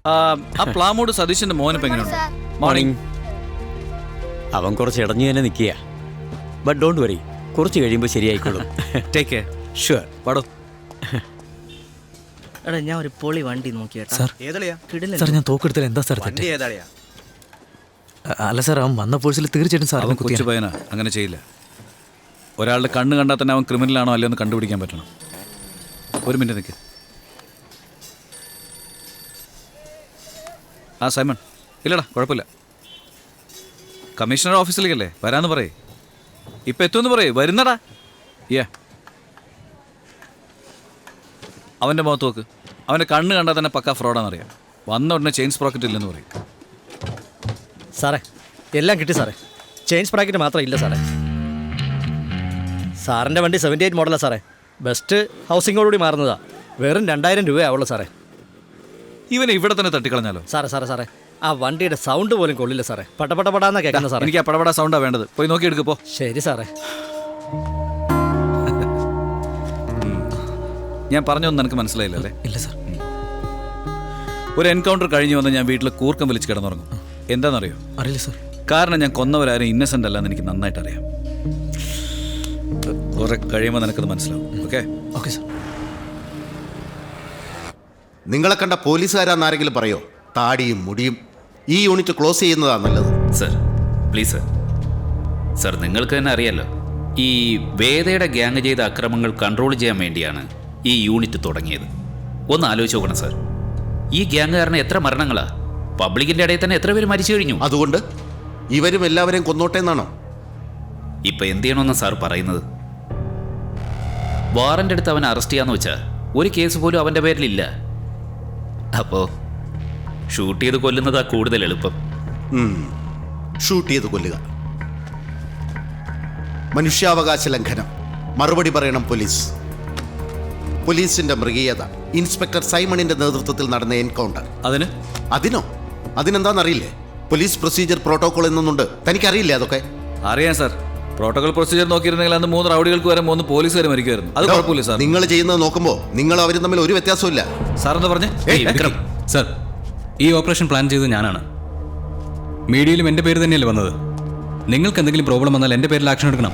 ആ പ്ലാമോട് സതീശന്റെ മോനിപ്പോ എങ്ങനെയുണ്ട്? മോർണിംഗ്. അവൻ കുറച്ച് ഇടഞ്ഞു തന്നെ നിൽക്കുക. ബട്ട് ഡോണ്ട് വറി, കുറച്ച് കഴിയുമ്പോൾ ശരിയായിക്കോളും. Take care. ഷുവർ. പാടോ. എടാ ഞാൻ ഒരു പൊളി വണ്ടി നോക്കിയേട്ടാ. സാർ കിടിലൻ. സാർ ഞാൻ തോക്കെടുത്തത് എന്താ സാർ തെറ്റ്? അല്ല സാർ, അവൻ വന്ന ഫോഴ്സിൽ തീർച്ചയായിട്ടും സാർ അവൻ കൊച്ചു പയ്യനാ, അങ്ങനെ ചെയ്യില്ല. ഒരാളുടെ കണ്ണ് കണ്ടാൽ തന്നെ അവൻ ക്രിമിനലാണോ അല്ലയോ എന്ന് കണ്ടുപിടിക്കാൻ പറ്റണം. ഒരു മിനിറ്റ് നിൽക്ക്. ആ സൈമൺ, ഇല്ലടാ കുഴപ്പമില്ല. കമ്മീഷണർ ഓഫീസിലേക്കല്ലേ വരാന്ന് പറയേ. ഇപ്പം എത്തുമെന്ന് പറയേ. വരുന്നടാ. അവൻ്റെ മുഖത്ത് നോക്ക്. അവൻ്റെ കണ്ണ് കണ്ടാൽ തന്നെ പക്ക ഫ്രോഡാണെന്നറിയാം. വന്ന ഉടനെ ചെയിൻ സ്പ്രോക്കറ്റ് ഇല്ലെന്ന് പറയും. സാറേ എല്ലാം കിട്ടി സാറേ. ചെയിൻ സ്പ്രാക്കറ്റ് മാത്രം ഇല്ല സാറേ. സാറിൻ്റെ വണ്ടി 78 മോഡലാണ് സാറേ. ബെസ്റ്റ് ഹൗസിങ്ങോടുകൂടി മാറുന്നതാ. വെറും 2000 രൂപയാവുള്ളൂ സാറേ. ഇവനെ ഇവിടെ തന്നെ തട്ടിക്കളഞ്ഞാലോ? സാറേ ആ വണ്ടിയുടെ സൗണ്ട് പോലും കൊള്ളില്ല സാറേ. പടപടപടാന്നാ കേൾക്കുന്നത് സാറേ. എനിക്ക് ആ പടപട സൗണ്ടാണ് വേണ്ടത്. പോയി നോക്കിയെടുക്ക് പോ. ശരി സാറേ. ഞാൻ പറഞ്ഞൊന്നും എനിക്ക് മനസ്സിലായില്ലല്ലേ? ഇല്ല സാർ. ഒരു എൻകൗണ്ടർ കഴിഞ്ഞ് വന്ന് ഞാൻ വീട്ടിൽ കൂർക്കം വലിച്ച് കിടന്നുറങ്ങും. എന്താണെന്നറിയോ? അറിയില്ല സാർ. കാരണം ഞാൻ കൊന്നവരാരും ഇന്നസെന്റ് അല്ലെന്ന് എനിക്ക് നന്നായിട്ട് അറിയാം. കുറെ കഴിയുമ്പോൾ നിനക്കത് മനസ്സിലാവും. Okay okay sir. നിങ്ങളെ കണ്ട പോലീസുകാരാണെന്നാരെങ്കിലും പറയോ? താടിയും മുടിയും. ഈ യൂണിറ്റ് ക്ലോസ് ചെയ്യുന്നതാണ് നല്ലത്. Sir please sir. സർ നിങ്ങൾക്ക് തന്നെ അറിയാലോ, ഈ വേദയുടെ ഗ്യാങ് ചെയ്ത അക്രമങ്ങൾ കൺട്രോൾ ചെയ്യാൻ വേണ്ടിയാണ് ഈ യൂണിറ്റ് തുടങ്ങിയത്. ഒന്ന് ആലോചിച്ച് നോക്കണം സർ. ഈ ഗ്യാങ് കാരണം എത്ര മരണങ്ങളാ, പബ്ലിക്കിന്റെ ഇടയിൽ തന്നെ എത്ര പേര് മരിച്ചു കഴിഞ്ഞു. അതുകൊണ്ട് ഇവരും എല്ലാവരെയും കൊന്നോട്ടെ എന്നാണോ? ഇപ്പൊ എന്ത് ചെയ്യണമെന്നാ സാർ പറയുന്നത്? വാറന്റ് എടുത്ത് അവനെ അറസ്റ്റ് ചെയ്യാന്ന് വെച്ചാൽ ഒരു കേസ് പോലും അവന്റെ പേരിലില്ല. അപ്പോ ഷൂട്ട് ചെയ്ത് കൊല്ലുന്നതാ കൂടുതൽ എളുപ്പം. ഷൂട്ട് ചെയ്ത് കൊല്ലുക. മനുഷ്യാവകാശ ലംഘനം. മറുപടി പറയണം പോലീസ്. പോലീസിന്റെ മൃഗീയത. ഇൻസ്പെക്ടർ സൈമണിന്റെ നേതൃത്വത്തിൽ നടന്ന എൻകൗണ്ടർ. അതിനെന്താണെന്നറിയില്ലേ? പോലീസ് പ്രൊസീജിയർ പ്രോട്ടോകോൾ എന്നൊന്നുണ്ട്. തനിക്കറിയില്ലേ അതൊക്കെ? അറിയാം സാർ. പ്രോട്ടോകോൾ പ്രൊസീജിയർ നോക്കിയിരുന്നെങ്കിൽ അന്ന് 3 റൗഡികൾക്ക് വരെ 3 പോലീസുകാർ മരിക്കുമായിരുന്നു. അത് കുഴപ്പമില്ല സാർ. നിങ്ങൾ ചെയ്യുന്നത് നോക്കുമ്പോൾ നിങ്ങൾ അവരും തമ്മിൽ ഒരു വ്യത്യാസമില്ല. സാർ എന്താ പറഞ്ഞേ? സാർ, ഈ ഓപ്പറേഷൻ പ്ലാൻ ചെയ്തത് ഞാനാണ്. മീഡിയയിലും എൻ്റെ പേര് തന്നെയല്ലേ വന്നത്. നിങ്ങൾക്ക് എന്തെങ്കിലും പ്രോബ്ലം വന്നാൽ എൻ്റെ പേരിൽ ആക്ഷൻ എടുക്കണം.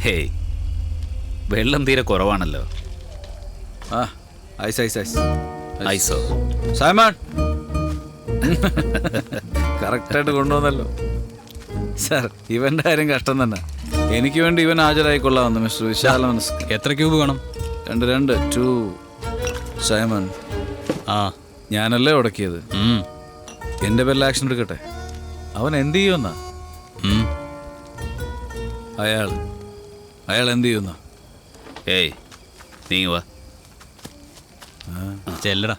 ഹേയ്, വെള്ളം തീരെ കുറവാണല്ലോ. ഐസോ സൈമൺ കറക്റ്റായിട്ട് കൊണ്ടുവന്നല്ലോ സാർ. ഇവന്റെ കാര്യം കഷ്ടം തന്നെ. എനിക്ക് വേണ്ടി ഇവൻ ഹാജരായിക്കൊള്ളാമെന്ന് മിസ്റ്റർ വിശാല മനസ്സ്. എത്ര ക്യൂബ് വേണം? 2 സൈമൺ. ഞാനല്ലേ ഉടക്കിയത്. എന്റെ പേരിൽ ആക്ഷൻ എടുക്കട്ടെ. അവൻ എന്ത് ചെയ്യുമെന്നാ? അയാൾ എന്ത് ചെയ്യുന്ന? ഏയ് നീ വാ. ചെല്ലടാ.